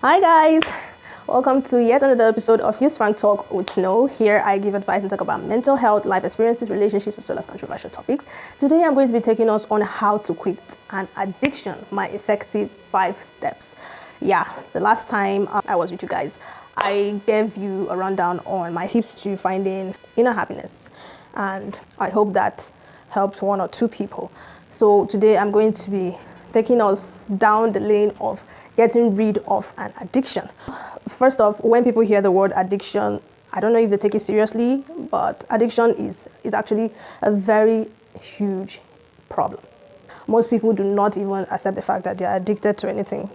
Hi guys, welcome to yet another episode of Use Frank Talk with Snow. Here I give advice and talk about mental health, life experiences, relationships, as well as controversial topics. Today I'm going to be taking us on how to quit an addiction, my effective 5 steps. Yeah, the last time I was with you guys, I gave you a rundown on my tips to finding inner happiness, and I hope that helped 1 or 2 people. So today I'm going to be taking us down the lane of getting rid of an addiction. First off, when people hear the word addiction, I don't know if they take it seriously, but addiction is actually a very huge problem. Most people do not even accept the fact that they are addicted to anything.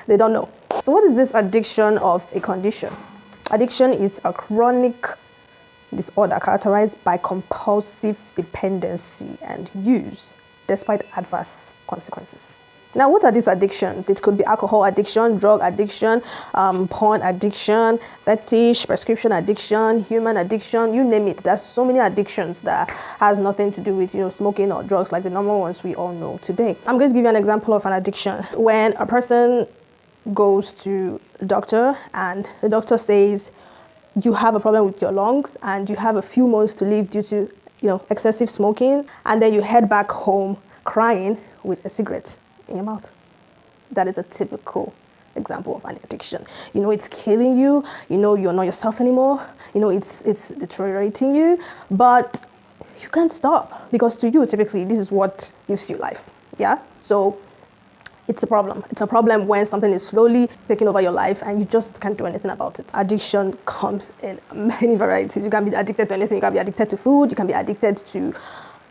They don't know. So what is this addiction of a condition? Addiction is a chronic disorder characterized by compulsive dependency and use despite adverse consequences. Now, what are these addictions? It could be alcohol addiction, drug addiction, porn addiction, fetish, prescription addiction, human addiction, you name it. There's so many addictions that has nothing to do with smoking or drugs like the normal ones we all know today. I'm going to give you an example of an addiction. When a person goes to the doctor and the doctor says you have a problem with your lungs and you have a few months to live due to excessive smoking, and then you head back home crying with a cigarette in your mouth. That is a typical example of an addiction. It's killing you, you're not yourself anymore, it's deteriorating you, but you can't stop because to you typically this is what gives you life. Yeah, so it's a problem. It's a problem when something is slowly taking over your life and you just can't do anything about it. Addiction comes in many varieties. You can be addicted to anything. You can be addicted to food. You can be addicted to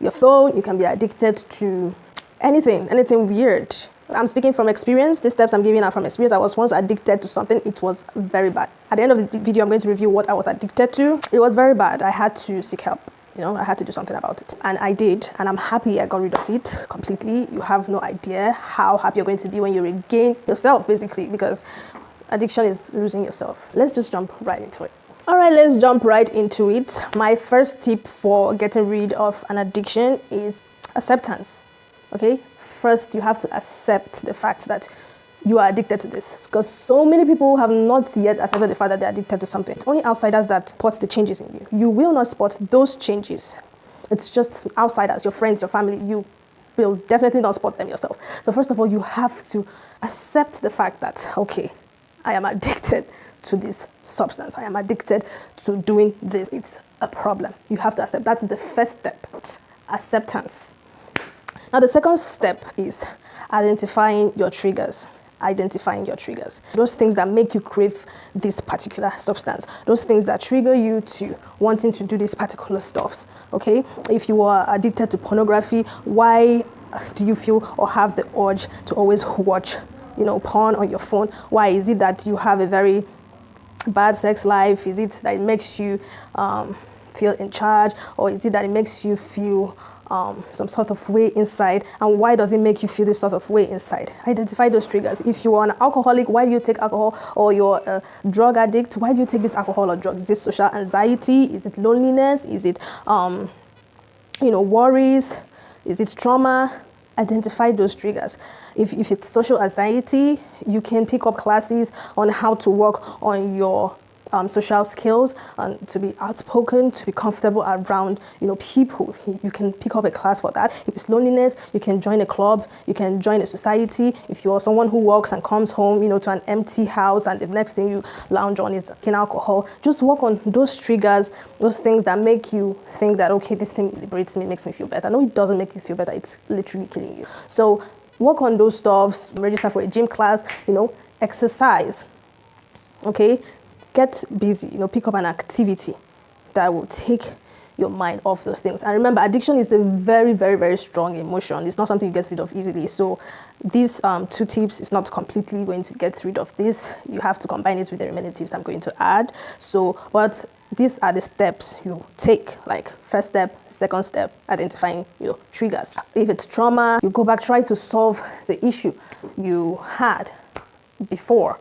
your phone. You can be addicted to anything weird. I'm speaking from experience. The steps I'm giving are from experience. I was once addicted to something. It was very bad. At the end of the video, I'm going to review what I was addicted to. It was very bad. I had to seek help. I had to do something about it. And I did. And I'm happy I got rid of it completely. You have no idea how happy you're going to be when you regain yourself, basically, because addiction is losing yourself. Let's just jump right into it. All right, let's jump right into it. My first tip for getting rid of an addiction is acceptance. Okay? First, you have to accept the fact that you are addicted to this, because so many people have not yet accepted the fact that they're addicted to something. It's only outsiders that spot the changes in you. You will not spot those changes. It's just outsiders, your friends, your family. You will definitely not spot them yourself. So first of all, you have to accept the fact that, okay, I am addicted to this substance. I am addicted to doing this. It's a problem. You have to accept. That is the first step, acceptance. Now, the second step is identifying your triggers. Those things that make you crave this particular substance, those things that trigger you to wanting to do these particular stuffs. Okay, if you are addicted to pornography, why do you feel or have the urge to always watch porn on your phone? Why is it that you have a very bad sex life? Is it that it makes you feel in charge, or is it that it makes you feel some sort of way inside? And why does it make you feel this sort of way inside? Identify those triggers. If you are an alcoholic, why do you take alcohol? Or you're a drug addict, why do you take this alcohol or drugs? Is it social anxiety? Is it loneliness? Is it worries? Is it trauma? Identify those triggers. If it's social anxiety, you can pick up classes on how to work on your social skills, and to be outspoken, to be comfortable around people. You can pick up a class for that. If it's loneliness, you can join a club, you can join a society. If you're someone who works and comes home to an empty house and the next thing you lounge on is alcohol, just work on those triggers, those things that make you think that, okay, this thing liberates me, makes me feel better. No, it doesn't make you feel better. It's literally killing you. So work on those stuffs, register for a gym class, exercise. Okay, get busy, pick up an activity that will take your mind off those things. And remember, addiction is a very, very, very strong emotion. It's not something you get rid of easily. So these 2 tips is not completely going to get rid of this. You have to combine it with the remaining tips I'm going to add. So, but these are the steps you take, like first step, second step, identifying your triggers. If it's trauma, you go back, try to solve the issue you had before.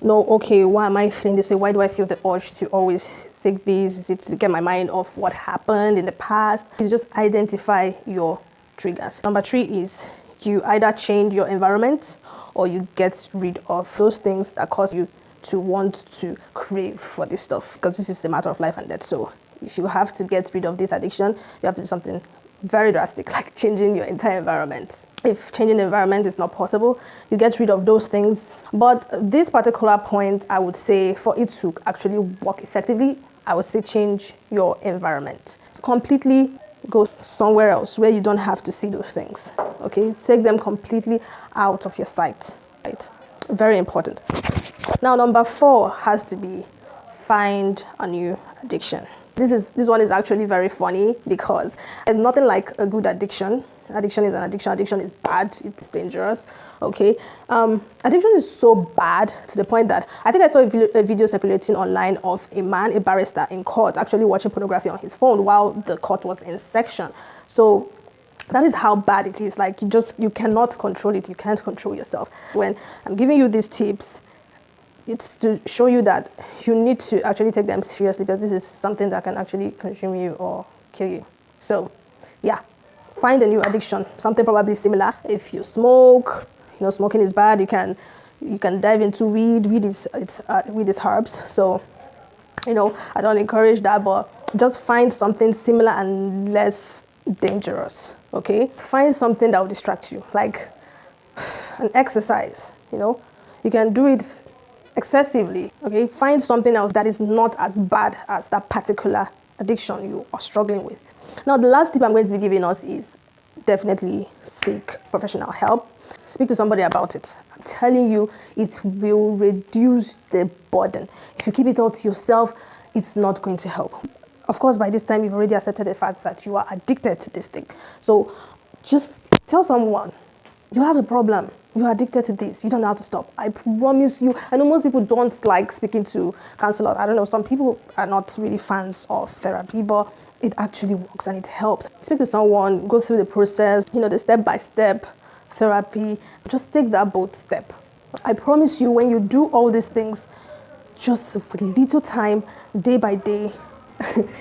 No, okay, why am I feeling this way? Why do I feel the urge to always think this? Is it to get my mind off what happened in the past? It's just identify your triggers. Number 3 is you either change your environment or you get rid of those things that cause you to want to crave for this stuff, because this is a matter of life and death. So if you have to get rid of this addiction, you have to do something very drastic, like changing your entire environment. If changing the environment is not possible, you get rid of those things. But this particular point, I would say, for it to actually work effectively, I would say change your environment. Completely go somewhere else where you don't have to see those things. Okay, take them completely out of your sight. Right? Very important. Now, number 4 has to be find a new addiction. This one is actually very funny, because there's nothing like a good addiction. Addiction is an addiction. Addiction is bad. It's dangerous. Okay. Addiction is so bad to the point that I think I saw a video circulating online of a man, a barrister in court, actually watching pornography on his phone while the court was in session. So that is how bad it is. Like, you cannot control it. You can't control yourself. When I'm giving you these tips, it's to show you that you need to actually take them seriously, because this is something that can actually consume you or kill you. So, yeah, find a new addiction, something probably similar. If you smoke, smoking is bad. You can dive into weed. Weed is herbs. So, I don't encourage that, but just find something similar and less dangerous. Okay, find something that will distract you, like an exercise. You can do it excessively. Okay, find something else that is not as bad as that particular addiction you are struggling with. Now, the last tip I'm going to be giving us is definitely seek professional help. Speak to somebody about it. I'm telling you, it will reduce the burden. If you keep it all to yourself, it's not going to help. Of course, by this time, you've already accepted the fact that you are addicted to this thing. So just tell someone, you have a problem. You're addicted to this. You don't know how to stop. I promise you. I know most people don't like speaking to counselors. I don't know. Some people are not really fans of therapy, but it actually works and it helps. Speak to someone, go through the process, the step-by-step therapy. Just take that bold step. I promise you, when you do all these things, just with little time, day by day,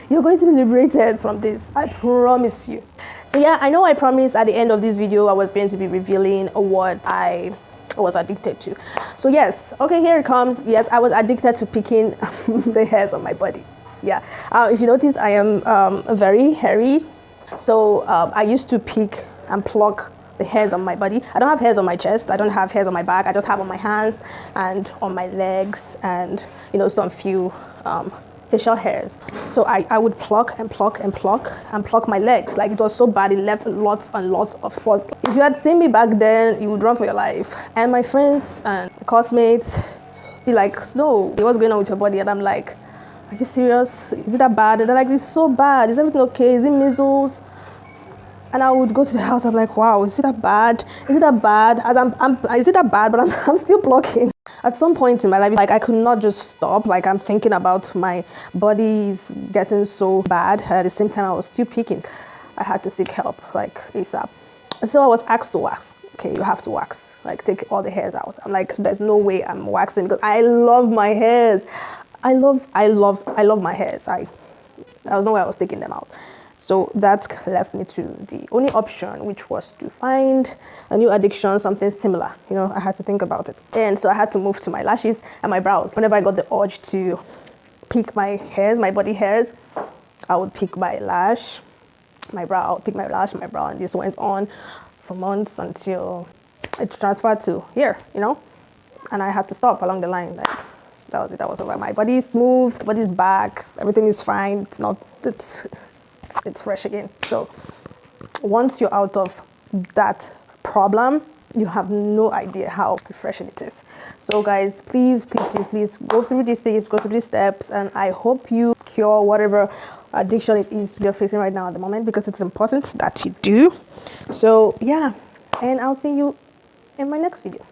you're going to be liberated from this. I promise you. So yeah, I know I promised at the end of this video I was going to be revealing what I was addicted to. So yes, okay, here it comes. Yes, I was addicted to picking the hairs on my body. Yeah, if you notice, I am very hairy. So I used to pick and pluck the hairs on my body. I don't have hairs on my chest. I don't have hairs on my back. I just have on my hands and on my legs, and some few facial hairs. So I would pluck and pluck and pluck and pluck my legs. Like, it was so bad, it left lots and lots of spots. If you had seen me back then, you would run for your life. And my friends and classmates be like, Snow, what's going on with your body? And I'm like, are you serious? Is it that bad? And they're like, it's so bad. Is everything okay? Is it measles? And I would go to the house. I'm like, wow, is it that bad? Is it that bad? Is it that bad? But I'm still plucking. At some point in my life, like, I could not just stop. Like, I'm thinking about my body is getting so bad. At the same time, I was still picking. I had to seek help, like, ASAP. So I was asked to wax. Okay, you have to wax. Like, take all the hairs out. I'm like, there's no way I'm waxing, because I love my hairs. I love my hairs. There was no way I was taking them out. So that left me to the only option, which was to find a new addiction, something similar. I had to think about it. And so I had to move to my lashes and my brows. Whenever I got the urge to pick my hairs, my body hairs, I would pick my lash, my brow, pick my lash, my brow, and this went on for months until it transferred to here, and I had to stop along the line. Like, that was it. That was over. My body is smooth, my body is back, everything is fine. It's fresh again. So once you're out of that problem, you have no idea how refreshing it is. So guys, please go through these things, go through these steps, and I hope you cure whatever addiction it is you're facing right now at the moment, because it's important that you do. So yeah, and I'll see you in my next video.